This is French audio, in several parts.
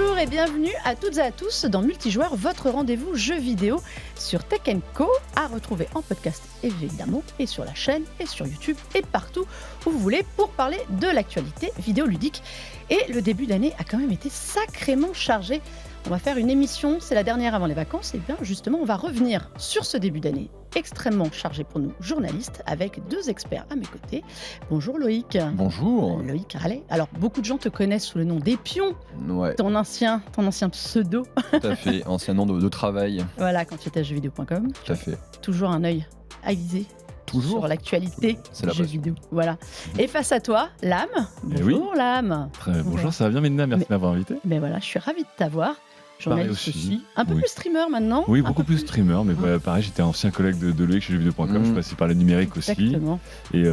Bonjour et bienvenue à toutes et à tous dans Multijoueur, votre rendez-vous jeux vidéo sur Tech & Co, à retrouver en podcast évidemment, et sur la chaîne, et sur YouTube, et partout où vous voulez pour parler de l'actualité vidéoludique. Et le début d'année a quand même été sacrément chargé. On va faire une émission, c'est la dernière avant les vacances, et bien justement on va revenir sur ce début d'année extrêmement chargé pour nous journalistes, avec deux experts à mes côtés. Bonjour Loïc. Bonjour. Loïc Rallet. Alors beaucoup de gens te connaissent sous le nom d'Epion, Ouais, ton ancien pseudo. tout à fait. Ancien nom de travail. Voilà, quand tu étais à jeuxvideo.com. Tout à fait. Toujours un œil aiguisé Toujours. sur l'actualité C'est la jeux passion. vidéo. Voilà. Et face à toi, Lame. Eh Bonjour Lame. Bonjour, ça va bien Mélina, merci de m'avoir invité. Ben voilà, je suis ravie de t'avoir. Journaliste Pareil aussi. aussi. Un peu Oui. plus streamer maintenant. Oui, Un beaucoup peu plus streamer, mais pareil, j'étais ancien collègue de Loïc chez jeuxvideo.com, je suis passé par le numérique aussi. Exactement. Et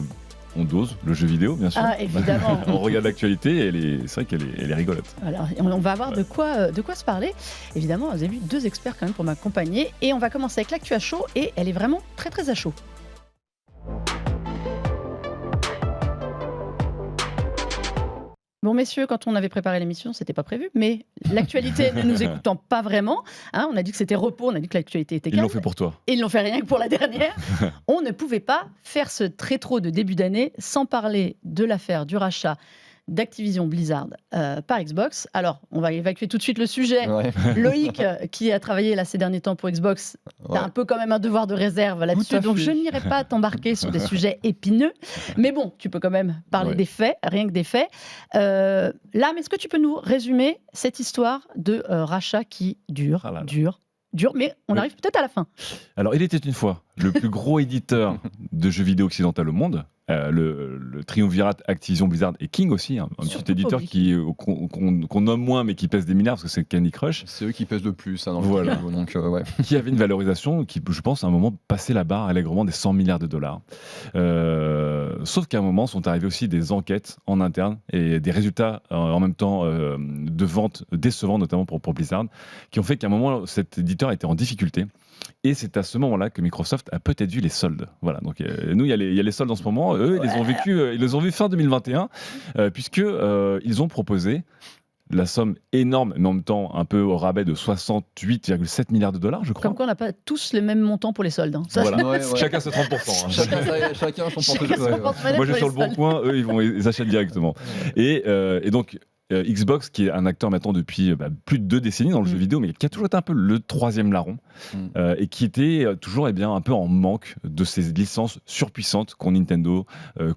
on dose le jeu vidéo, bien sûr. Ah, évidemment. On regarde l'actualité et c'est vrai qu'elle est rigolote. Voilà, et on va avoir de quoi se parler. Évidemment, vous avez vu deux experts quand même pour m'accompagner. Et on va commencer avec l'actu à chaud. Et elle est vraiment très très à chaud. Bon, messieurs, quand on avait préparé l'émission, c'était pas prévu, mais l'actualité ne nous écoutant pas vraiment, hein, on a dit que c'était repos, on a dit que l'actualité était Ils calme, l'ont fait pour toi. et ils l'ont fait rien que pour la dernière. On ne pouvait pas faire ce rétro de début d'année sans parler de l'affaire du rachat d'Activision Blizzard par Xbox. Alors, on va évacuer tout de suite le sujet. Ouais. Loïc, qui a travaillé là ces derniers temps pour Xbox, Ouais. t'as un peu quand même un devoir de réserve là-dessus, Tout à donc fait. je n'irai pas t'embarquer sur des sujets épineux. Mais bon, tu peux quand même parler Ouais. des faits, rien que des faits. Lame, est-ce que tu peux nous résumer cette histoire de rachat qui dure, Ah là là. dure, mais on Oui. arrive peut-être à la fin. Alors, il était une fois le plus gros éditeur de jeux vidéo occidental au monde. Le triumvirat Activision Blizzard et King aussi, un Surtout petit éditeur qu'on nomme moins mais qui pèse des milliards parce que c'est Candy Crush, C'est eux qui pèsent le plus hein, dans le Voilà. jeu vidéo, donc ouais. qui avait une valorisation qui, je pense, à un moment passait la barre allègrement des 100 milliards de dollars. Sauf qu'à un moment sont arrivées aussi des enquêtes en interne et des résultats en même temps de vente décevants, notamment pour Blizzard, qui ont fait qu'à un moment cet éditeur était en difficulté. Et c'est à ce moment-là que Microsoft a peut-être vu les soldes. Voilà, donc nous, il y a les soldes en ce moment. Eux, ils les ont vus fin 2021, puisque ils ont proposé la somme énorme, mais en même temps un peu au rabais de 68,7 milliards de dollars, je crois. Comme quoi, on n'a pas tous le même montant pour les soldes. hein. Ça, Voilà. Ouais, ouais. Chacun ses 30%. hein. Chacun son Chacun portefeuille. son ouais. porte-monnaie Moi, je pour suis sur les le bon soldes. coin, eux, ils achètent directement. Et donc, Xbox, qui est un acteur maintenant depuis plus de 2 décennies dans le jeu vidéo, mais qui a toujours été un peu le troisième larron, et qui était toujours un peu en manque de ces licences surpuissantes qu'ont Nintendo,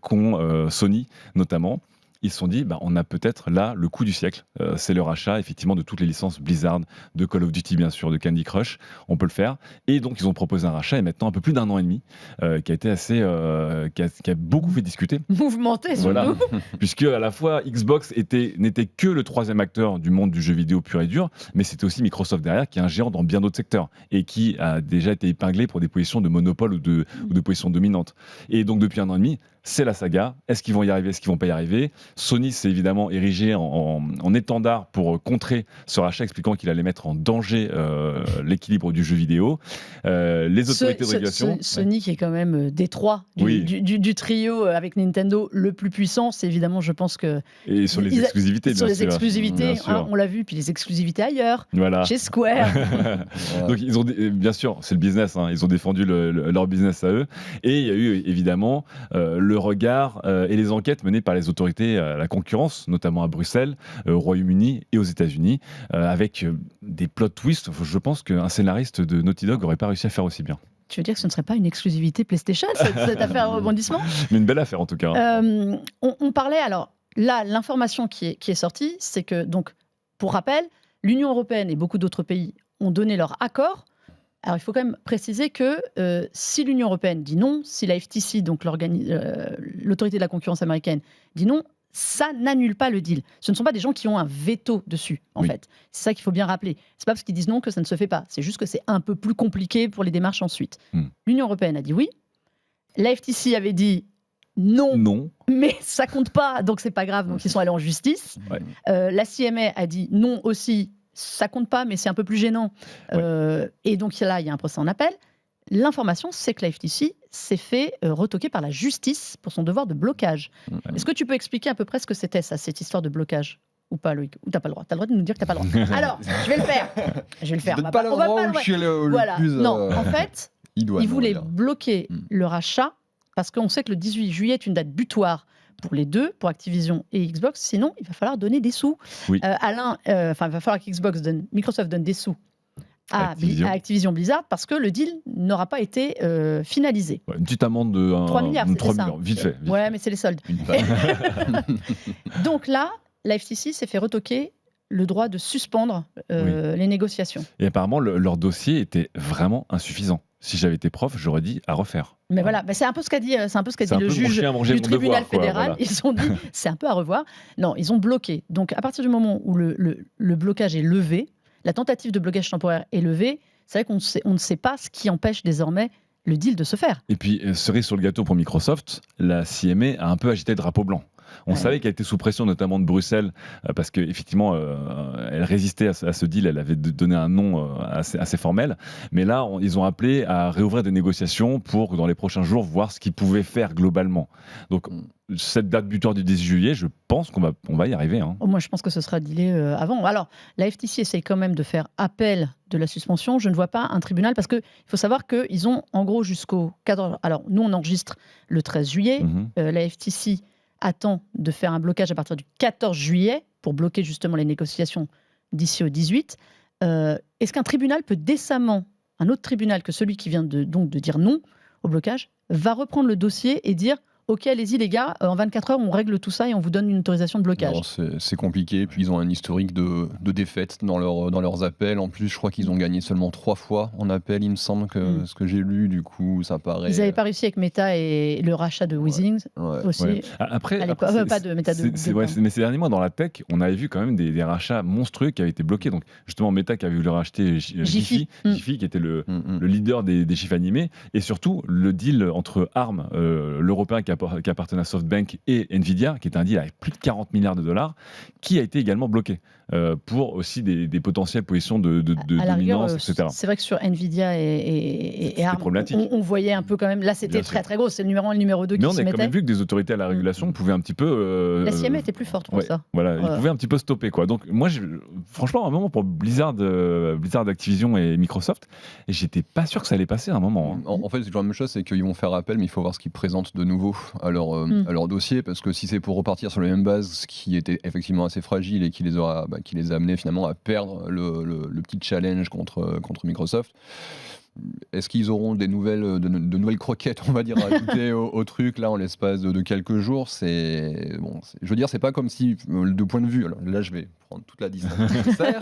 qu'ont Sony notamment. Ils se sont dit, on a peut-être là le coup du siècle. C'est le rachat, effectivement, de toutes les licences Blizzard, de Call of Duty, bien sûr, de Candy Crush. On peut le faire. Et donc, ils ont proposé un rachat, et maintenant, un peu plus d'1 an et demi, qui a été assez. Qui a beaucoup fait discuter. Mouvementé, surtout. Voilà. Puisque à la fois Xbox n'était que le troisième acteur du monde du jeu vidéo pur et dur, mais c'était aussi Microsoft derrière, qui est un géant dans bien d'autres secteurs et qui a déjà été épinglé pour des positions de monopole ou de positions dominantes. Et donc depuis 1 an et demi, c'est la saga. Est-ce qu'ils vont y arriver? Est-ce qu'ils vont pas y arriver? Sony s'est évidemment érigé en étendard pour contrer ce rachat, expliquant qu'il allait mettre en danger l'équilibre du jeu vidéo. Les autorités de régulation. Sony, qui est quand même des trois Oui. du trio avec Nintendo le plus puissant, c'est évidemment, je pense que. Et sur les exclusivités, Sur bien les sûr. exclusivités, Bien sûr. hein, on l'a vu, puis les exclusivités ailleurs, Voilà. chez Square. Ouais. Donc ils ont, bien sûr, c'est le business, hein, ils ont défendu leur business à eux. Et il y a eu évidemment le regard et les enquêtes menées par les autorités à la concurrence, notamment à Bruxelles, au Royaume-Uni et aux États-Unis, avec des plot twists. Je pense qu'un scénariste de Naughty Dog n'aurait pas réussi à faire aussi bien. Tu veux dire que ce ne serait pas une exclusivité PlayStation, cette affaire à rebondissement? Mais une belle affaire en tout cas. On parlait, alors là, l'information qui est sortie, c'est que, donc, pour rappel, l'Union européenne et beaucoup d'autres pays ont donné leur accord. Alors, il faut quand même préciser que si l'Union européenne dit non, si la FTC, donc l'autorité de la concurrence américaine, dit non, ça n'annule pas le deal. Ce ne sont pas des gens qui ont un veto dessus, en Oui. fait. C'est ça qu'il faut bien rappeler. C'est pas parce qu'ils disent non que ça ne se fait pas. C'est juste que c'est un peu plus compliqué pour les démarches ensuite. L'Union européenne a dit oui. La FTC avait dit non, Non. mais ça compte pas, donc c'est pas grave. Donc ils sont allés en justice. Ouais. La CMA a dit non aussi. Ça compte pas, mais c'est un peu plus gênant. Et donc là, il y a un procès en appel. L'information, c'est que la FTC s'est fait retoquer par la justice pour son devoir de blocage. Ouais. Est-ce que tu peux expliquer à peu près ce que c'était, ça, cette histoire de blocage ? ou pas, Loïc? Ou t'as pas le droit? T'as le droit de nous dire que t'as pas le droit. Alors, je vais le faire. Je vais le faire. C'est pas On va l'endroit où le- je suis le Voilà. plus. Non, en fait, idoine, ils on va voulaient dire. bloquer le rachat parce qu'on sait que le 18 juillet est une date butoir pour les deux, pour Activision et Xbox. Sinon, il va falloir donner des sous. Oui. Il va falloir Microsoft donne des sous à Activision. Blizzard parce que le deal n'aura pas été finalisé. Ouais, une petite amende de 3 milliards, c'était 3 ça. millions, vite fait. Ouais, mais c'est les soldes. Une vague. Donc là, la FTC s'est fait retoquer le droit de suspendre les négociations. Et apparemment, leur dossier était vraiment insuffisant. Si j'avais été prof, j'aurais dit à refaire. Mais voilà, c'est un peu ce qu'a dit, le mon juge chien, mon du tribunal devoir, quoi, fédéral. voilà. Ils ont dit, c'est un peu à revoir. Non, ils ont bloqué. Donc à partir du moment où le blocage est levé, la tentative de blocage temporaire est levée, c'est vrai qu'on ne sait pas ce qui empêche désormais le deal de se faire. Et puis, cerise sur le gâteau pour Microsoft, la CMA a un peu agité le drapeau blanc. On savait qu'elle était sous pression, notamment de Bruxelles, parce qu'effectivement, elle résistait à ce deal, elle avait donné un nom assez formel. Mais là, ils ont appelé à réouvrir des négociations pour, dans les prochains jours, voir ce qu'ils pouvaient faire globalement. Donc, cette date butoir du 10 juillet, je pense qu'on va y arriver. Hein. Moi, je pense que ce sera dealé avant. Alors, la FTC essaye quand même de faire appel de la suspension. Je ne vois pas un tribunal, parce qu'il faut savoir qu'ils ont en gros jusqu'au 14... Alors, nous, on enregistre le 13 juillet. La FTC attend de faire un blocage à partir du 14 juillet pour bloquer justement les négociations d'ici au 18. Est-ce qu'un tribunal peut décemment, un autre tribunal que celui qui vient de dire non au blocage, va reprendre le dossier et dire ok, allez-y les gars, en 24 heures, on règle tout ça et on vous donne une autorisation de blocage. C'est compliqué, puis ils ont un historique de défaites dans leurs appels. En plus, je crois qu'ils ont gagné seulement 3 fois en appel, il me semble, ce que j'ai lu, du coup, ça paraît... Ils n'avaient pas réussi avec Meta et le rachat de Withings aussi. Ouais. Après, pas de Meta mais ces derniers mois, dans la tech, on avait vu quand même des rachats monstrueux qui avaient été bloqués. Donc, justement, Meta qui avait voulu racheter Jiffy, qui était le leader des chiffres animés, et surtout, le deal entre ARM, l'européen qui appartenait à SoftBank, et Nvidia, qui était un deal avec plus de 40 milliards de dollars, qui a été également bloqué pour aussi des potentielles positions de dominance, etc. C'est vrai que sur Nvidia et ARM, on voyait un peu quand même, là c'était très très gros, c'est le numéro 1 et le numéro 2 qui se mettaient. Mais on a quand même vu que des autorités à la régulation pouvaient un petit peu... la CMA était plus forte pour ça. Voilà, ils pouvaient un petit peu stopper, quoi. Donc moi, franchement, à un moment, pour Blizzard, Activision et Microsoft, j'étais pas sûr que ça allait passer à un moment. Hein. En fait, c'est la même chose, c'est qu'ils vont faire appel, mais il faut voir ce qu'ils présentent de nouveau à leur dossier, parce que si c'est pour repartir sur les mêmes bases, ce qui était effectivement assez fragile et qui les a amenés finalement à perdre le petit challenge contre Microsoft, est-ce qu'ils auront de nouvelles croquettes, on va dire, à ajouter au truc là en l'espace de quelques jours? Je veux dire, c'est pas comme si, de point de vue, alors là je vais prendre toute la distance nécessaire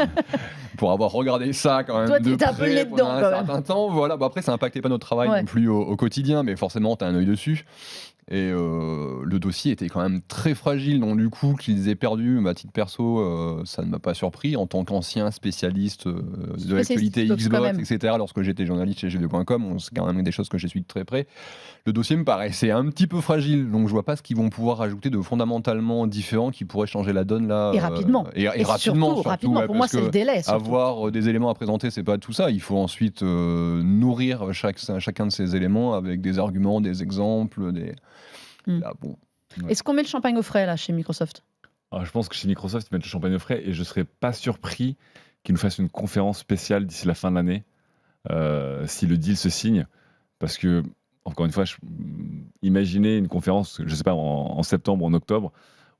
pour avoir regardé ça quand même. Toi, de t'es un peu près dedans pendant un certain temps. Voilà. Bon, après, ça impactait pas notre travail non plus au quotidien, mais forcément, t'as un œil dessus. Et le dossier était quand même très fragile, donc du coup, qu'ils aient perdu, à titre perso, ça ne m'a pas surpris. En tant qu'ancien spécialiste de l'actualité Xbox, etc., lorsque j'étais journaliste chez G2.com, c'est quand même des choses que j'ai suivies de très près. Le dossier me paraissait un petit peu fragile, donc je vois pas ce qu'ils vont pouvoir ajouter de fondamentalement différent qui pourrait changer la donne là. Et rapidement. Et rapidement, surtout. Pour moi, c'est le délai. Surtout. Avoir des éléments à présenter, c'est pas tout ça. Il faut ensuite nourrir chacun de ces éléments avec des arguments, des exemples, Là, bon. Est-ce qu'on met le champagne au frais là chez Microsoft? Alors, je pense que chez Microsoft, ils mettent le champagne au frais et je ne serais pas surpris qu'ils nous fassent une conférence spéciale d'ici la fin de l'année si le deal se signe. Parce que, encore une fois, imaginez une conférence, je ne sais pas, en septembre ou en octobre,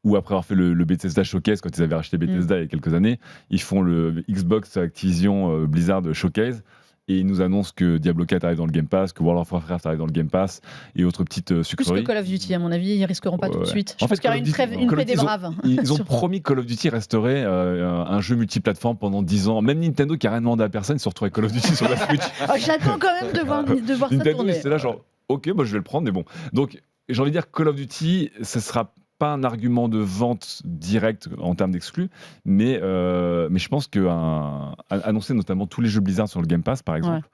où après avoir fait le Bethesda Showcase, quand ils avaient racheté Bethesda il y a quelques années, ils font le Xbox Activision Blizzard Showcase. Et ils nous annoncent que Diablo 4 arrive dans le Game Pass, que World of Warcraft arrive dans le Game Pass, et autres petites sucreries. Plus que Call of Duty, à mon avis, ils risqueront pas tout de suite. Je pense qu'il y aura une paix des braves. Ils ont promis que Call of Duty resterait un jeu multiplateforme pendant 10 ans. Même Nintendo, qui n'a rien demandé à personne, se retrouve avec Call of Duty sur la Switch. J'attends quand même de voir ça Nintendo, tourner. c'est là genre, ok, je vais le prendre, mais bon. Donc, j'ai envie de dire Call of Duty, ce sera pas un argument de vente direct en termes d'exclus, mais je pense qu'annoncer notamment tous les jeux Blizzard sur le Game Pass, par exemple,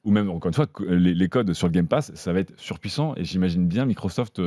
ou même, encore une fois, les codes sur le Game Pass, ça va être surpuissant, et j'imagine bien Microsoft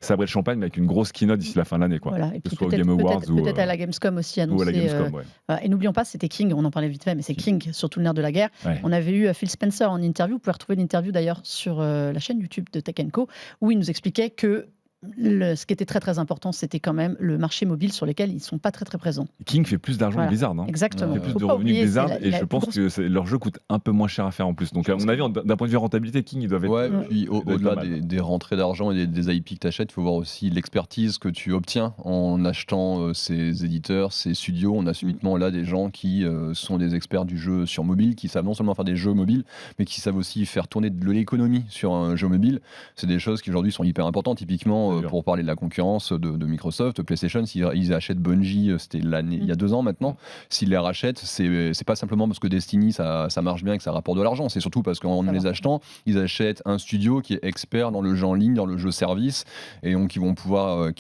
sabrer le champagne avec une grosse keynote d'ici la fin de l'année. Voilà. Et puis peut-être à la Gamescom aussi annoncer. Ou à la Gamescom, Et n'oublions pas, c'était King, on en parlait vite fait, mais c'est King, surtout le nerf de la guerre. Ouais. On avait eu Phil Spencer en interview, vous pouvez retrouver l'interview d'ailleurs sur la chaîne YouTube de Tech & Co, où il nous expliquait que ce qui était très très important, c'était quand même le marché mobile sur lequel ils ne sont pas très très présents. King fait plus d'argent que Blizzard. Exactement. Il fait plus Faut de pas revenus que oublier, Blizzard, c'est et je pense que leur jeu coûte un peu moins cher à faire en plus. Donc, à mon avis, d'un point de vue rentabilité, King, ils doivent être. Ouais, puis au-delà pas mal. des rentrées d'argent et des IP que tu achètes, il faut voir aussi l'expertise que tu obtiens en achetant ces éditeurs, ces studios. On a subitement là des gens qui sont des experts du jeu sur mobile, qui savent non seulement faire des jeux mobiles, mais qui savent aussi faire tourner de l'économie sur un jeu mobile. C'est des choses qui aujourd'hui sont hyper importantes. Typiquement, pour parler de la concurrence de Microsoft, PlayStation, s'ils achètent Bungie, c'était il y a 2 ans maintenant, s'ils les rachètent, c'est pas simplement parce que Destiny ça marche bien et que ça rapporte de l'argent, c'est surtout parce qu'en les achetant, ils achètent un studio qui est expert dans le jeu en ligne, dans le jeu service, et donc ils vont pouvoir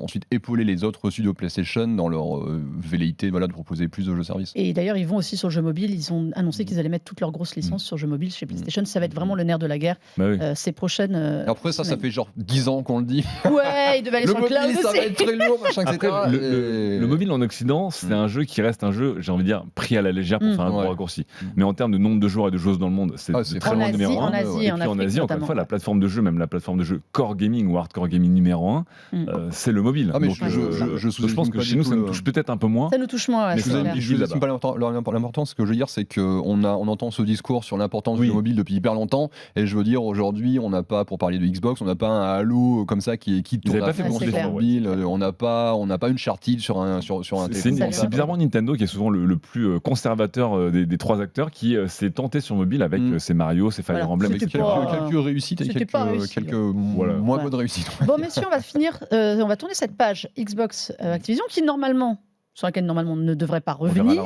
ensuite épauler les autres studios PlayStation dans leur velléité de proposer plus de jeux service. Et d'ailleurs, ils vont aussi sur le jeu mobile. Ils ont annoncé qu'ils allaient mettre toutes leurs grosses licences sur jeu mobile chez PlayStation. Ça va être vraiment le nerf de la guerre ces prochaines. Après, ça fait genre 10 ans qu'on le dit. Ouais, il devait aller sur le cloud mobile, ça va être très lourd, machin, etc. Après, le mobile en Occident, c'est un jeu qui reste un jeu, j'ai envie de dire, pris à la légère pour faire un gros raccourci. Mais en termes de nombre de joueurs et de joueuses dans le monde, c'est très loin numéro 1. Et puis en Asie, encore une fois, la plateforme de jeu, même la plateforme de jeu core gaming ou hardcore gaming numéro 1, c'est le mobile. Ah, mais donc, je pense que chez nous, ça nous touche peut-être un peu moins. Ça nous touche moins. Mais je ne sous-estime pas l'importance. Ce que je veux dire, c'est qu'on entend ce discours sur l'importance du mobile depuis hyper longtemps. Et je veux dire, aujourd'hui, on n'a pas, pour parler de Xbox, on n'a pas un Halo comme ça qui tourne à fond sur mobile. On n'a pas une Uncharted sur un téléphone. C'est bizarrement Nintendo qui est souvent le plus conservateur des 3 acteurs qui s'est tenté sur mobile avec ses Mario, ses Fire Emblem, avec quelques réussites et quelques moins bonnes réussites. Bon, messieurs, on va finir. On va tourner cette page Xbox Activision sur laquelle normalement on ne devrait pas revenir.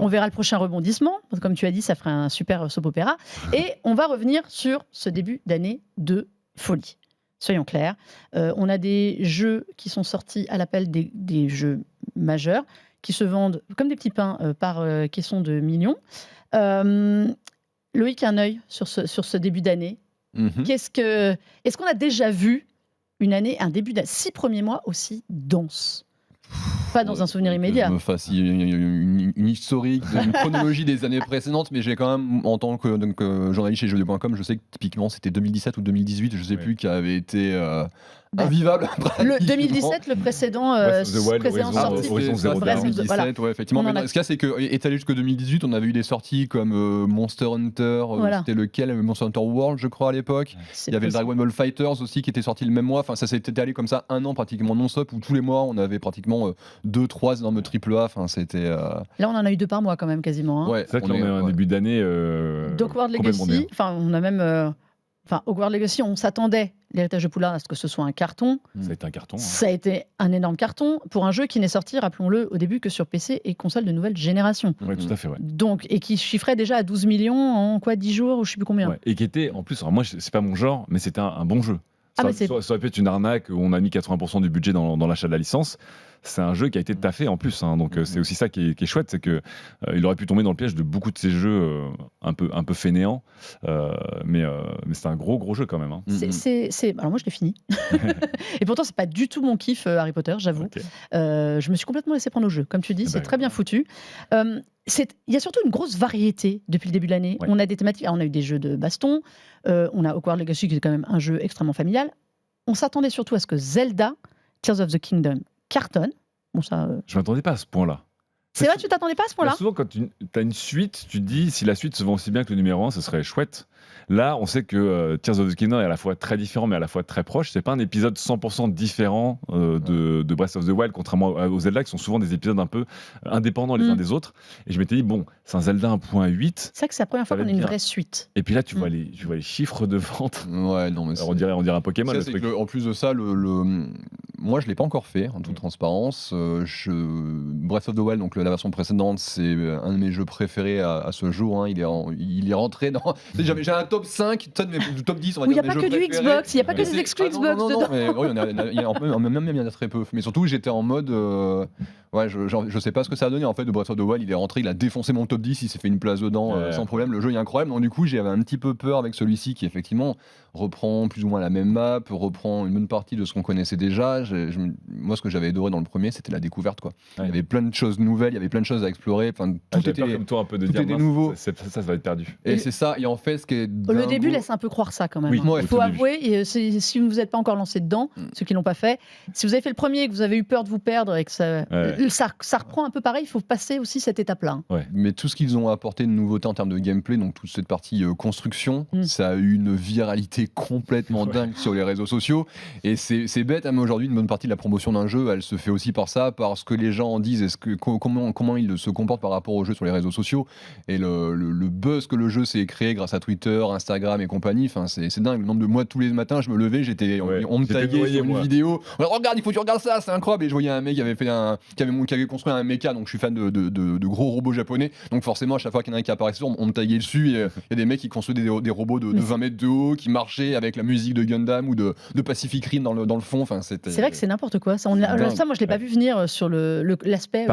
On verra le prochain rebondissement. Comme tu as dit, ça ferait un super soap opéra. Et on va revenir sur ce début d'année de folie. Soyons clairs. On a des jeux qui sont sortis à l'appel des jeux majeurs, qui se vendent comme des petits pains par caisson de millions. Loïc, un œil sur ce début d'année. Est-ce qu'on a déjà vu un début d'année, 6 premiers mois aussi dense? Pas dans un souvenir immédiat. Je me fasse une historique, une chronologie des années précédentes, mais j'ai quand même, en tant que journaliste chez jeuxvideo.com, je sais que typiquement c'était 2017 ou 2018, je sais plus, qui avait été invivable. Le 2017, le précédent sorti. Horizon Zero Dawn. 2017, ouais, effectivement. Mais ce qu'il y a, c'est que étalé jusque 2018, on avait eu des sorties comme Monster Hunter, c'était lequel, Monster Hunter World, je crois, à l'époque. Il y avait le Dragon Ball Fighters aussi qui était sorti le même mois. Enfin, ça s'est étalé comme ça 1 an pratiquement non-stop, où tous les mois on avait pratiquement 2-3 énormes AAA. Enfin, c'était. Là, on en a eu 2 par mois quand même, quasiment. Ouais, c'est vrai qu'on est un début d'année. Hogwarts Legacy. Enfin, on a même. Hogwarts Legacy, on s'attendait, l'héritage de Poudlard, à ce que ce soit un carton. Ça a été un carton. Ça a été un énorme carton pour un jeu qui n'est sorti, rappelons-le, au début que sur PC et console de nouvelle génération. Oui, tout à fait. Ouais. Donc, et qui chiffrait déjà à 12 millions en 10 jours ou je ne sais plus combien. Ouais, et qui était, en plus, alors moi, c'est pas mon genre, mais c'était un bon jeu. Ça aurait pu être une arnaque où on a mis 80% du budget dans l'achat de la licence. C'est un jeu qui a été taffé en plus, donc c'est aussi ça qui est chouette, c'est que il aurait pu tomber dans le piège de beaucoup de ces jeux un peu fainéants, mais c'est un gros jeu quand même. Alors moi je l'ai fini, et pourtant c'est pas du tout mon kiff Harry Potter, j'avoue. Okay. Je me suis complètement laissé prendre au jeu, comme tu dis, c'est très bien foutu. Il y a surtout une grosse variété depuis le début de l'année. Ouais. On a des thématiques, on a eu des jeux de baston, on a Hogwarts Legacy qui est quand même un jeu extrêmement familial. On s'attendait surtout à ce que Zelda, Tears of the Kingdom cartonne. Bon, ça, Je m'attendais pas à ce point-là. C'est vrai, tu t'attendais pas à ce point-là? Souvent, quand tu as une suite, tu te dis si la suite se vend aussi bien que le numéro 1, ce serait chouette. Là, on sait que Tears of the Kingdom est à la fois très différent, mais à la fois très proche. C'est pas un épisode 100% différent de Breath of the Wild, contrairement aux Zelda, qui sont souvent des épisodes un peu indépendants les uns des autres. Et je m'étais dit, bon, c'est un Zelda 1.8. C'est vrai que c'est la première fois qu'on a une vraie suite. Et puis là, tu vois les chiffres de vente. Ouais, non, mais on dirait un Pokémon. En plus de ça, moi, je l'ai pas encore fait, en toute transparence. Breath of the Wild, donc la version précédente, c'est un de mes jeux préférés à ce jour. Il est rentré dans. J'ai un top 5, top 10, on va dire. Il n'y a pas que du Xbox, il n'y a pas que des exclus Xbox dedans. Il y en a très peu. Mais surtout, j'étais en mode. Je sais pas ce que ça a donné. En fait, de Breath of the Wild, il est rentré, il a défoncé mon top 10, il s'est fait une place dedans sans problème. Le jeu est incroyable. Donc, du coup, j'avais un petit peu peur avec celui-ci qui, effectivement, reprend plus ou moins la même map, reprend une bonne partie de ce qu'on connaissait déjà. moi, ce que j'avais adoré dans le premier, c'était la découverte, quoi. Ouais. Il y avait plein de choses nouvelles, il y avait plein de choses à explorer. Enfin, tout J'avais peur était comme toi un peu de tout dire était mince, nouveau. ça va être perdu. Et c'est ça. Et en fait, ce qui est Le début laisse un peu croire ça quand même. Oui, Il ouais, faut au tout début. avouer, et si vous n'êtes pas encore lancé dedans, ceux qui l'ont pas fait, si vous avez fait le premier et que vous avez eu peur de vous perdre et que ça reprend un peu pareil, il faut passer aussi cette étape-là. Mais tout ce qu'ils ont apporté de nouveauté en termes de gameplay, donc toute cette partie construction, ça a eu une viralité complètement dingue sur les réseaux sociaux. Et c'est bête, hein, mais aujourd'hui, une bonne partie de la promotion d'un jeu, elle se fait aussi par ça, par ce que les gens en disent, comment ils se comportent par rapport au jeu sur les réseaux sociaux. Et le buzz que le jeu s'est créé grâce à Twitter, Instagram et compagnie, c'est dingue. Le nombre de mois, tous les matins, je me levais, on me taguait sur une vidéo. Regarde, il faut que tu regardes ça, c'est incroyable. Et je voyais un mec qui avait construit un méca, donc je suis fan de gros robots japonais. Donc forcément, à chaque fois qu'il y en a un qui apparaissait, on me taguait dessus. Il y a des mecs qui construisaient des robots de 20 mètres de haut, qui marchaient avec la musique de Gundam ou de Pacific Rim dans le fond. C'est vrai que c'est n'importe quoi. Ça, moi, je l'ai pas vu venir sur l'aspect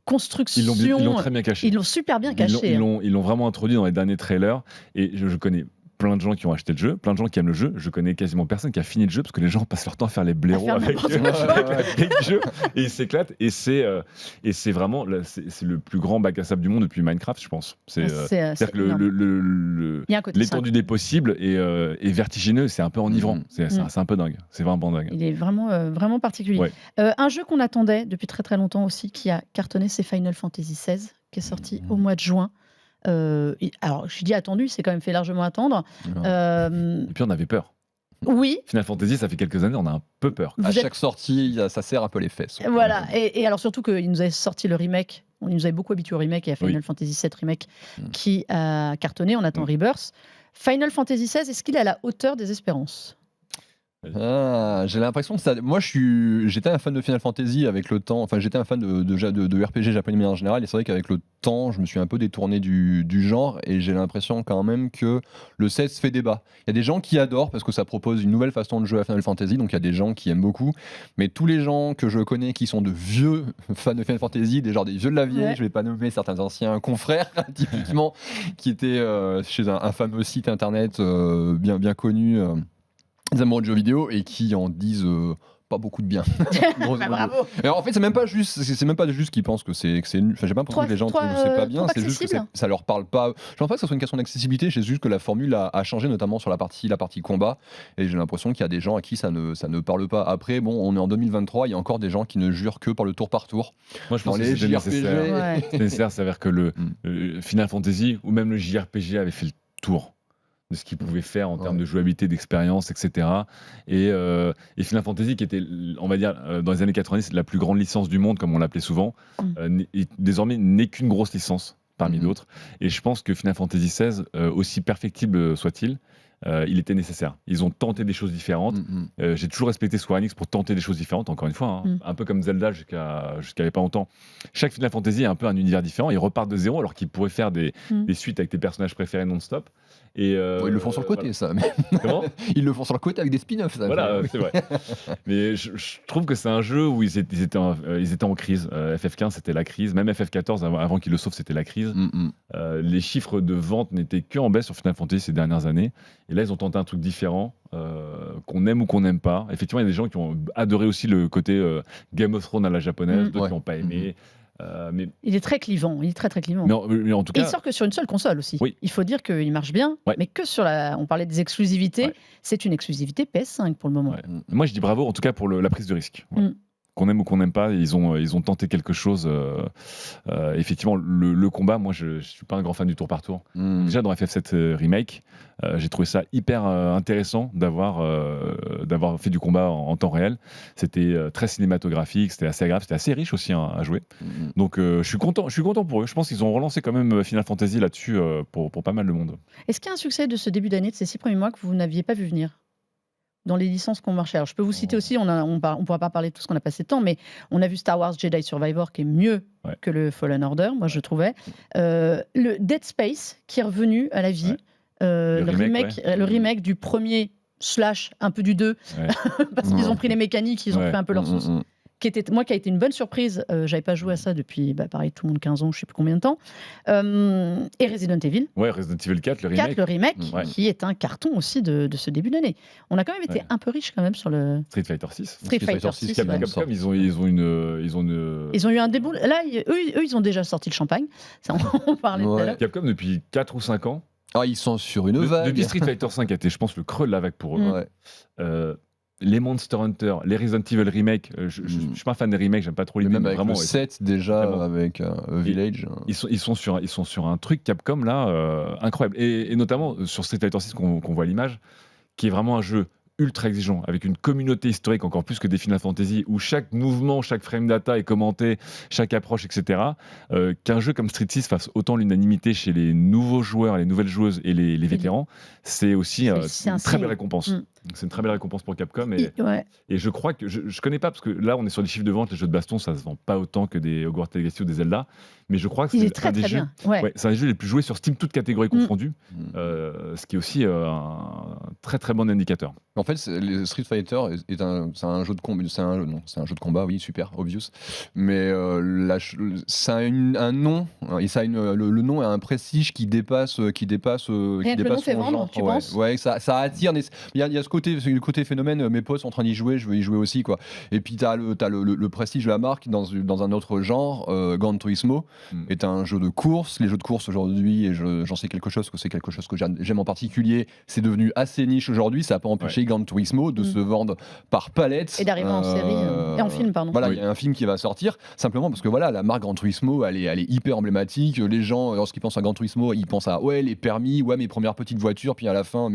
construction. Ils l'ont très bien caché. Ils l'ont super bien caché. Ils l'ont vraiment introduit dans les derniers trailers. Et je connais plein de gens qui ont acheté le jeu, plein de gens qui aiment le jeu. Je connais quasiment personne qui a fini le jeu parce que les gens passent leur temps à faire les blaireaux avec le jeu et ils s'éclatent. Et c'est vraiment c'est le plus grand bac à sable du monde depuis Minecraft, je pense. C'est-à-dire que l'étendue des possibles est vertigineux. C'est un peu enivrant. C'est un peu dingue. C'est vraiment dingue. Il est vraiment particulier. Ouais. Un jeu qu'on attendait depuis très très longtemps aussi, qui a cartonné, c'est Final Fantasy XVI, qui est sorti au mois de juin. Alors, je dis attendu, c'est quand même fait largement attendre. Et puis on avait peur. Oui. Final Fantasy, ça fait quelques années, on a un peu peur. Chaque sortie, ça serre un peu les fesses. Voilà. Et alors surtout qu'il nous avait sorti le remake. On nous avait beaucoup habitué au remake et à Final Fantasy VII Remake qui a cartonné. On attend Rebirth. Final Fantasy XVI, est-ce qu'il est à la hauteur des espérances ? J'ai l'impression que ça. Moi, j'étais un fan de Final Fantasy avec le temps. Enfin, j'étais un fan de RPG japonais en général. Et c'est vrai qu'avec le temps, je me suis un peu détourné du genre. Et j'ai l'impression quand même que le 16 fait débat. Il y a des gens qui adorent parce que ça propose une nouvelle façon de jouer à Final Fantasy. Donc, il y a des gens qui aiment beaucoup. Mais tous les gens que je connais qui sont de vieux fans de Final Fantasy, des vieux de la vieille, je vais pas nommer certains anciens confrères, typiquement, qui étaient chez un fameux site internet bien connu. Des amoureux de jeux vidéo et qui en disent pas beaucoup de bien. Bravo. Et en fait, c'est même pas juste qu'ils pensent que c'est nul. Enfin, j'ai pas l'impression que les gens trouvent que c'est pas bien. C'est juste que ça leur parle pas. Je pense pas que ce soit une question d'accessibilité. C'est juste que la formule a changé, notamment sur la partie combat. Et j'ai l'impression qu'il y a des gens à qui ça ne parle pas. Après, bon, on est en 2023. Il y a encore des gens qui ne jurent que par le tour par tour. Moi, je pense que c'est nécessaire. C'est nécessaire. C'est-à-dire que le Final Fantasy ou même le JRPG avait fait le tour de ce qu'ils pouvaient faire en termes de jouabilité, d'expérience, etc. Et Final Fantasy, qui était, on va dire, dans les années 90, la plus grande licence du monde, comme on l'appelait souvent, désormais n'est qu'une grosse licence parmi d'autres. Et je pense que Final Fantasy XVI, aussi perfectible soit-il, il était nécessaire. Ils ont tenté des choses différentes. J'ai toujours respecté Square Enix pour tenter des choses différentes, encore une fois, un peu comme Zelda jusqu'à il n'y a pas longtemps. Chaque Final Fantasy est un peu un univers différent. Ils repartent de zéro alors qu'ils pourraient faire des suites avec tes personnages préférés non-stop. Et ils le font sur le côté, ça. Mais... Comment ? Ils le font sur le côté avec des spin-offs. Ça. Voilà, c'est vrai. Mais je trouve que c'est un jeu où ils étaient en crise. FF15, c'était la crise. Même FF14, avant qu'ils le sauvent, c'était la crise. Les chiffres de vente n'étaient qu'en baisse sur Final Fantasy ces dernières années. Et là, ils ont tenté un truc différent, qu'on aime ou qu'on n'aime pas. Effectivement, il y a des gens qui ont adoré aussi le côté Game of Thrones à la japonaise, d'autres qui n'ont pas aimé. Mais... Il est très clivant, très clivant. Mais en tout cas, il sort que sur une seule console aussi. Oui. Il faut dire qu'il marche bien, mais que sur on parlait des exclusivités, c'est une exclusivité PS5 pour le moment. Moi, je dis bravo en tout cas pour la prise de risque. Qu'on aime ou qu'on n'aime pas, ils ont tenté quelque chose. Effectivement, le combat, moi, je suis pas un grand fan du tour par tour. Déjà dans FF7 Remake, j'ai trouvé ça hyper intéressant d'avoir fait du combat en temps réel. C'était très cinématographique, c'était assez agréable, c'était assez riche aussi à jouer. Donc je suis content pour eux. Je pense qu'ils ont relancé quand même Final Fantasy là-dessus pour pas mal de monde. Est-ce qu'il y a un succès de ce début d'année, de ces 6 premiers mois que vous n'aviez pas vu venir ? Dans les licences qu'on marchait. Alors, je peux vous citer aussi, on ne pourra pas parler de tout ce qu'on a passé de temps, mais on a vu Star Wars Jedi Survivor qui est mieux que le Fallen Order, moi je trouvais. Le Dead Space qui est revenu à la vie. Le remake du premier / un peu du 2, parce qu'ils ont pris les mécaniques, ils ont fait un peu leur sauce. qui a été une bonne surprise. J'avais pas joué à ça depuis, pareil, tout le monde 15 ans, je sais plus combien de temps. Et Resident Evil. Ouais, Resident Evil 4, le remake. 4, le remake, Ouais. qui est un carton aussi de ce début d'année. On a quand même été Ouais. un peu riche quand même sur le Street Fighter 6. Street Fighter 6. Capcom, ouais. sort. Capcom, ils ont une. Ils ont eu un déboule. Là, eux, ils ont déjà sorti le champagne. Ça, on parlait tout à Ouais. l'heure. Capcom, depuis 4 ou 5 ans, Ah, ils sont sur une vague. depuis Street Fighter 5 a été, je pense, le creux de la vague pour eux. Ouais. Les Monster Hunter, les Resident Evil Remake, je suis pas fan des remakes, j'aime pas trop les Mais même mais avec vraiment. le 7 déjà, Vraiment. avec Village. Ils sont sur un truc Capcom là incroyable. Et notamment sur Street Fighter 6 qu'on voit à l'image, qui est vraiment un jeu ultra exigeant, avec une communauté historique encore plus que des Final Fantasy, où chaque mouvement, chaque frame data est commenté, chaque approche, etc. Qu'un jeu comme Street 6 fasse autant l'unanimité chez les nouveaux joueurs, les nouvelles joueuses et les vétérans, c'est aussi C'est un une très belle signe. récompense. Mm. C'est une très belle récompense pour Capcom. Ouais. Et je crois que, je connais pas, parce que là on est sur des chiffres de vente, les jeux de baston, ça se vend pas autant que des Hogwarts Legacy ou des Zelda, mais je crois que Il c'est est très un des très jeux. bien. Ouais. Ouais, c'est un des jeux les plus joués sur Steam, toutes catégories confondues, ce qui est aussi un très très bon indicateur. En fait, les Street Fighter c'est un jeu de combat. C'est un jeu de combat, oui, super, obvious. Mais ça a un nom, et ça a le nom a un prestige qui dépasse. Rien que le nom fait son vendre, genre. tu Ouais. penses ? Ouais, ça attire. Il y a ce côté phénomène. Mes potes sont en train d'y jouer, je veux y jouer aussi, quoi. Et puis t'as le prestige de la marque dans un autre genre. Gran Turismo est un jeu de course. Les jeux de course aujourd'hui, et j'en sais quelque chose, que c'est quelque chose que j'aime en particulier. C'est devenu assez niche aujourd'hui. Ça n'a pas empêché Gran Turismo de se vendre par palette Et d'arriver en série et en film, pardon. Voilà, il y a un film qui va sortir simplement parce que voilà, la marque Gran Turismo, elle est hyper emblématique. Les gens, lorsqu'ils pensent à Gran Turismo, ils pensent à les permis, mes premières petites voitures, puis à la fin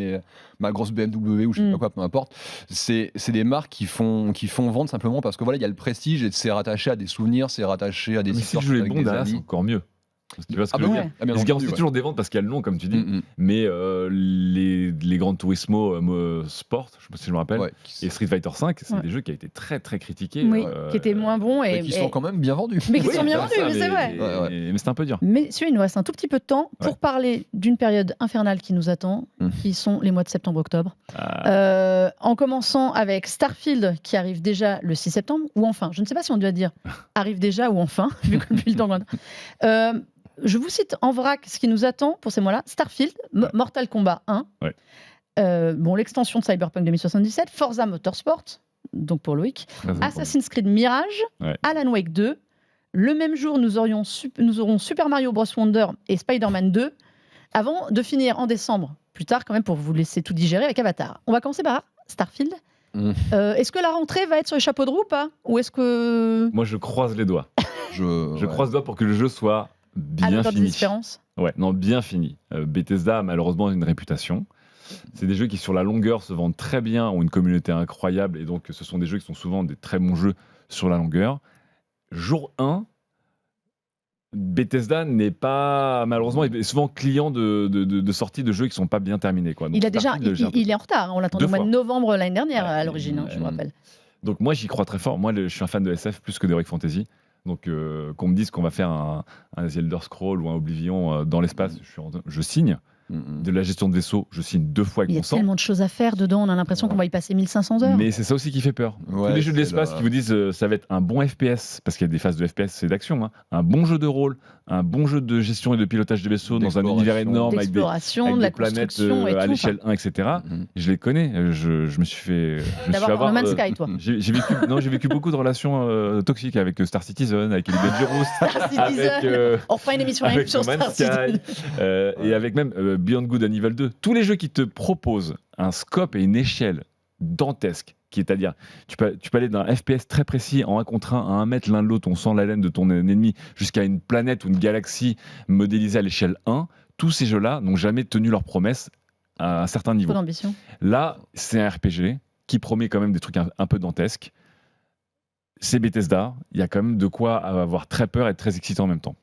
ma grosse BMW ou je sais pas quoi, peu importe. C'est des marques qui font vendre simplement parce que voilà, il y a le prestige et c'est rattaché à des souvenirs, c'est rattaché à des Mais si histoires le jeu est avec bon des derrière, c'est amis. encore mieux. Tu vois ce que je veux ouais. dire? Ah, bien Ils se entendu, garantissent ouais. toujours des ventes parce qu'il y a le nom, comme tu dis. Mais les Gran Turismo Sport, je sais pas si je me rappelle, Ouais, et Street Fighter 5, c'est Ouais. des jeux qui ont été très très critiqués. Oui, qui étaient moins bons mais qui sont quand même bien vendus. mais qui Oui, sont bien c'est vendus, ça, mais c'est vrai. Ouais. Mais c'est un peu dur. Messieurs, il nous reste un tout petit peu de temps pour parler d'une période infernale qui nous attend, qui sont les mois de septembre-octobre. En commençant avec Starfield, qui arrive déjà le 6 septembre, ou enfin, je ne sais pas si on doit dire arrive déjà ou enfin, vu que depuis le temps. Je vous cite en vrac ce qui nous attend pour ces mois-là. Starfield, Mortal Kombat 1, l'extension de Cyberpunk 2077, Forza Motorsport, donc pour Loïc, Assassin's Creed Mirage, Alan Wake 2. Le même jour, nous aurons Super Mario Bros. Wonder et Spider-Man 2, avant de finir en décembre, plus tard quand même, pour vous laisser tout digérer avec Avatar. On va commencer par Starfield. Est-ce que la rentrée va être sur les chapeaux de roue ou pas ? Ou est-ce que... Moi, je croise les doigts. Je croise les doigts pour que le jeu soit à bien l'auteur des fini. espérances. Ouais, non, bien fini. Bethesda a malheureusement une réputation. C'est des jeux qui, sur la longueur, se vendent très bien, ont une communauté incroyable, et donc ce sont des jeux qui sont souvent des très bons jeux sur la longueur. Jour 1, Bethesda n'est pas, malheureusement, est souvent client de sorties de jeux qui ne sont pas bien terminés, quoi. Donc, Il est en retard. On l'attendait au mois de novembre l'année dernière, à l'origine, je me rappelle. Donc moi, j'y crois très fort. Moi, je suis un fan de SF plus que d'Heroic Fantasy. Donc qu'on me dise qu'on va faire un Elder Scrolls ou un Oblivion dans l'espace, je signe. De la gestion de vaisseau, je signe 2 fois avec mon sang. Il y a tellement de choses à faire dedans, on a l'impression qu'on va y passer 1500 heures. Mais c'est ça aussi qui fait peur. Tous les jeux de l'espace qui vous disent ça va être un bon FPS, parce qu'il y a des phases de FPS, c'est d'action, hein, un bon jeu de rôle, un bon jeu de gestion et de pilotage de vaisseau dans un univers énorme avec des planètes à l'échelle 1, etc. Je les connais. Je me suis fait. D'avoir No Man's Sky, toi. J'ai vécu beaucoup de relations toxiques avec Star Citizen, avec Elite Dangerous, on fera une émission avec sur Star Citizen. Et avec même Beyond Good and Evil 2. Tous les jeux qui te proposent un scope et une échelle dantesque, c'est-à-dire tu peux aller d'un FPS très précis en 1 contre 1 à 1 mètre l'un de l'autre, on sent la laine de ton ennemi, jusqu'à une planète ou une galaxie modélisée à l'échelle 1. Tous ces jeux-là n'ont jamais tenu leurs promesses à un certain niveau. Là, c'est un RPG qui promet quand même des trucs un peu dantesques. C'est Bethesda, il y a quand même de quoi avoir très peur et être très excitant en même temps.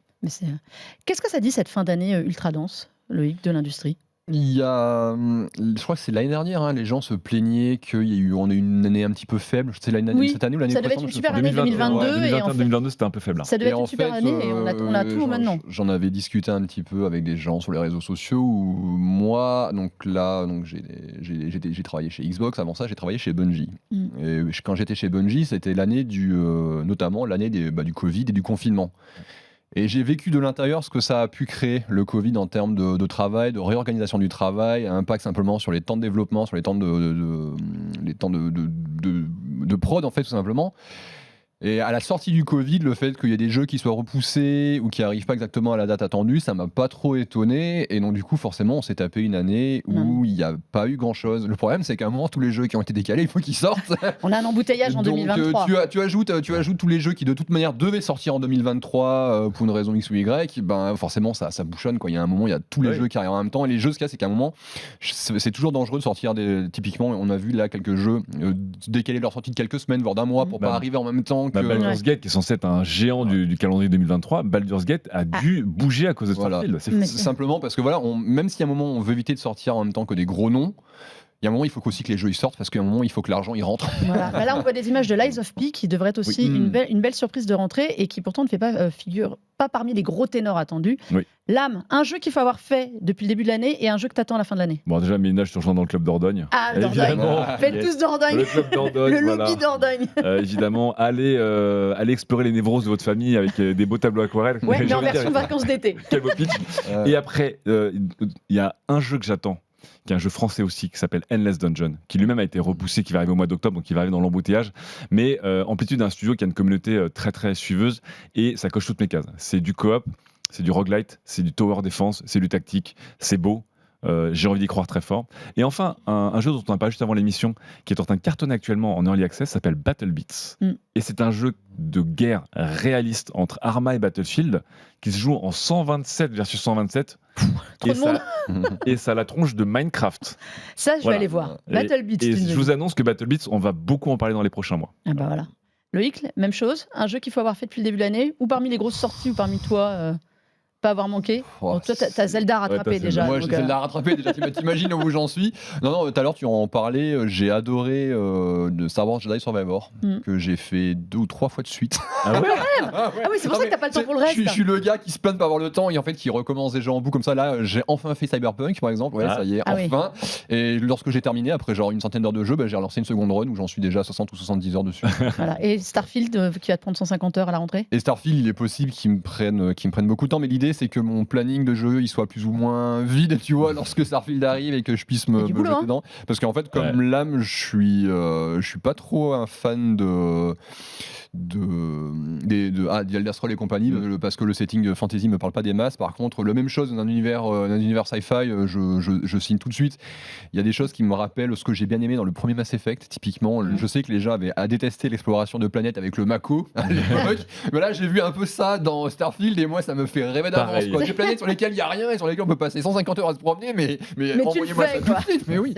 Qu'est-ce que ça dit cette fin d'année ultra dense, Loïc, de l'industrie ? Il y a, je crois que c'est l'année dernière, hein, les gens se plaignaient on a eu une année un petit peu faible. C'est Oui, cette année ou l'année ça devait être précédente, une je super sais année pas. 2022 2021, et en fait, 2022, c'était un peu faible. ça devait Et être en une super fait, année et on a tout maintenant. j'en avais discuté un petit peu avec des gens sur les réseaux sociaux où moi, j'ai travaillé chez Xbox. Avant ça, j'ai travaillé chez Bungie. Et quand j'étais chez Bungie, c'était l'année notamment l'année du Covid et du confinement. Et j'ai vécu de l'intérieur ce que ça a pu créer, le Covid, en termes de travail, de réorganisation du travail, un impact simplement sur les temps de développement, sur les temps de prod, en fait, tout simplement. Et à la sortie du Covid, le fait qu'il y ait des jeux qui soient repoussés ou qui n'arrivent pas exactement à la date attendue, ça m'a pas trop étonné. Et donc, du coup, forcément, on s'est tapé une année où il n'y a pas eu grand-chose. Le problème, c'est qu'à un moment, tous les jeux qui ont été décalés, il faut qu'ils sortent. On a un embouteillage en Donc, 2023. tu ajoutes tous les jeux qui, de toute manière, devaient sortir en 2023 pour une raison X ou Y. Ben, forcément, ça bouchonne, quoi. Il y a un moment, il y a tous les jeux qui arrivent en même temps. Et les jeux, ce qu'il y a, c'est qu'à un moment, c'est toujours dangereux de sortir typiquement, on a vu là quelques jeux décaler leur sortie de quelques semaines, voire d'un mois, pour pas arriver en même temps que. Baldur's Gate, qui est censé être un géant du calendrier 2023, Baldur's Gate a dû bouger à cause de Starfield. C'est simplement parce que même si à un moment on veut éviter de sortir en même temps que des gros noms, il y a un moment, il faut aussi que les jeux ils sortent parce qu'à un moment, il faut que l'argent il rentre. Voilà. Bah là, on voit des images de Lies of P qui devrait être aussi une belle surprise de rentrée et qui pourtant ne fait pas figure pas parmi les gros ténors attendus. Oui. L'âme, un jeu qu'il faut avoir fait depuis le début de l'année et un jeu que t'attends à la fin de l'année. Bon, déjà, Ménage, tu rejoins dans le club Dordogne. Ah, Dordogne. Faites tous Dordogne. Le club Dordogne. Le lobby Dordogne. Évidemment, allez explorer les névroses de votre famille avec des beaux tableaux aquarelles. Ouais, mais en version vacances d'été. Quel beau pitch. Et après, il y a un jeu que j'attends, qui est un jeu français aussi, qui s'appelle Endless Dungeon, qui lui-même a été repoussé, qui va arriver au mois d'octobre, donc qui va arriver dans l'embouteillage. Mais Amplitude est un studio qui a une communauté très très suiveuse et ça coche toutes mes cases. C'est du coop, c'est du roguelite, c'est du tower defense, c'est du tactique, c'est beau. J'ai envie d'y croire très fort. Et enfin, un jeu dont on a parlé juste avant l'émission, qui est en train de cartonner actuellement en Early Access, s'appelle Battle Beats. Et c'est un jeu de guerre réaliste entre Arma et Battlefield, qui se joue en 127 versus 127. Et ça a la tronche de Minecraft. Ça, je vais aller voir. Battle Beats. Et je vous annonce que Battle Beats, on va beaucoup en parler dans les prochains mois. Ah bah voilà. Loïc, même chose. Un jeu qu'il faut avoir fait depuis le début de l'année, ou parmi les grosses sorties, ou parmi toi pas avoir manqué. Bon, toi, t'as Zelda à rattraper déjà. Moi, j'ai Zelda à rattraper déjà. T'imagines où j'en suis. Non, tout à l'heure, tu en parlais. J'ai adoré de Star Wars Jedi Survivor, que j'ai fait 2 ou 3 fois de suite. Ah ouais, ah oui, c'est pour ça que t'as pas le temps pour le reste. Je suis le gars qui se plaint de pas avoir le temps et en fait qui recommence déjà en bout comme ça. Là, j'ai enfin fait Cyberpunk, par exemple. Ouais, ça y est, enfin. Oui. Et lorsque j'ai terminé, après genre une centaine d'heures de jeu, j'ai relancé une seconde run où j'en suis déjà à 60 ou 70 heures dessus. Voilà. Et Starfield, qui va te prendre 150 heures à la rentrée. Et Starfield, il est possible qu'il me prenne beaucoup de temps, mais l'idée, c'est que mon planning de jeu il soit plus ou moins vide, tu vois, lorsque Starfield arrive et que je puisse me jeter dedans. Parce qu'en fait, comme l'âme, je suis pas trop un fan d'Elder Scrolls et compagnie, parce que le setting fantasy me parle pas des masses. Par contre, la même chose dans un univers sci-fi, je signe tout de suite. Il y a des choses qui me rappellent ce que j'ai bien aimé dans le premier Mass Effect, typiquement. Je sais que les gens avaient à détester l'exploration de planètes avec le Mako à l'époque, mais là j'ai vu un peu ça dans Starfield et moi ça me fait rêver d'avance. Des planètes sur lesquelles il y a rien et sur lesquelles on peut passer 150 heures à se promener, mais envoyez-moi ça tout de suite. Mais oui.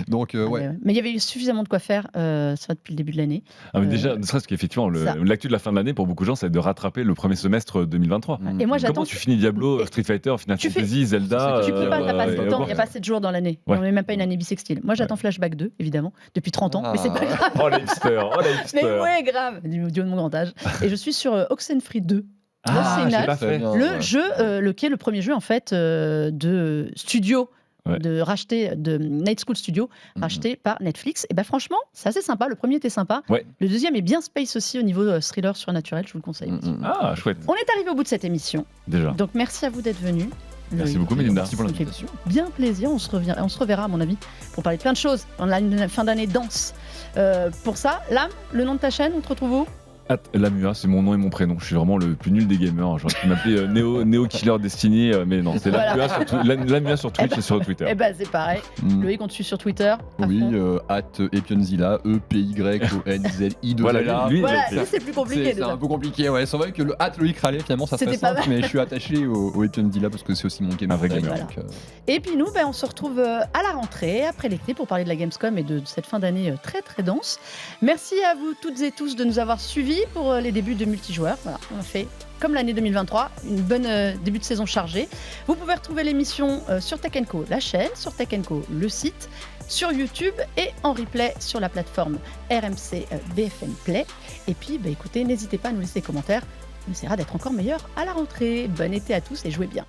Bon. Donc ouais. Mais il y avait eu suffisamment de quoi faire ça depuis le début de l'année. Déjà, ne serait-ce qu'effectivement l'actu de la fin de l'année pour beaucoup de gens, c'est de rattraper le premier semestre 2023. Et moi, comment tu finis Diablo, Street Fighter, Final Fantasy, Zelda? Tu peux pas, t'as pas assez de temps, il n'y a pas assez de jours dans l'année. On n'est même pas une année bissextile. Moi, j'attends Flashback 2, évidemment, depuis 30 ans, mais c'est pas grave. Oh les hipsters. Mais ouais, grave, du haut de mon grand âge. Et je suis sur Oxenfree 2. Le jeu, qui est le premier jeu en fait de studio. De Night School Studio, racheté par Netflix. Et franchement, c'est assez sympa. Le premier était sympa. Le deuxième est bien space aussi au niveau thriller surnaturel, je vous le conseille. Ah, chouette. On est arrivé au bout de cette émission. Déjà. Donc merci à vous d'être venus. Merci beaucoup, Mélinda. Merci pour l'invitation. Bien plaisir. On se reverra, à mon avis, pour parler de plein de choses. On a une fin d'année dense. Pour ça, Lame, le nom de ta chaîne, on te retrouve où ? Lamua, c'est mon nom et mon prénom. Je suis vraiment le plus nul des gamers. J'aurais pu m'appeler Neo Killer Destiny, mais non, c'est Lamua sur Twitch et sur Twitter. C'est pareil. Loïc, on te suit sur Twitter. Oui, @Epionzilla, EPYONZI. Voilà, lui, c'est plus compliqué. C'est un peu compliqué, ouais. C'est vrai que le @Loïc Rallet, finalement, ça serait simple, mais je suis attaché au Epionzilla parce que c'est aussi mon gamer. Un vrai gamer. Et puis nous, on se retrouve à la rentrée, après l'été, pour parler de la Gamescom et de cette fin d'année très très dense. Merci à vous toutes et tous de nous avoir suivis. parti pour les débuts de multijoueurs. Voilà, on a fait comme l'année 2023, une bonne début de saison chargée. Vous pouvez retrouver l'émission sur Tech Co, la chaîne, sur Tech Co, le site, sur YouTube et en replay sur la plateforme RMC BFM Play. Et puis, écoutez, n'hésitez pas à nous laisser des commentaires. On essaiera d'être encore meilleur à la rentrée. Bon été à tous et jouez bien.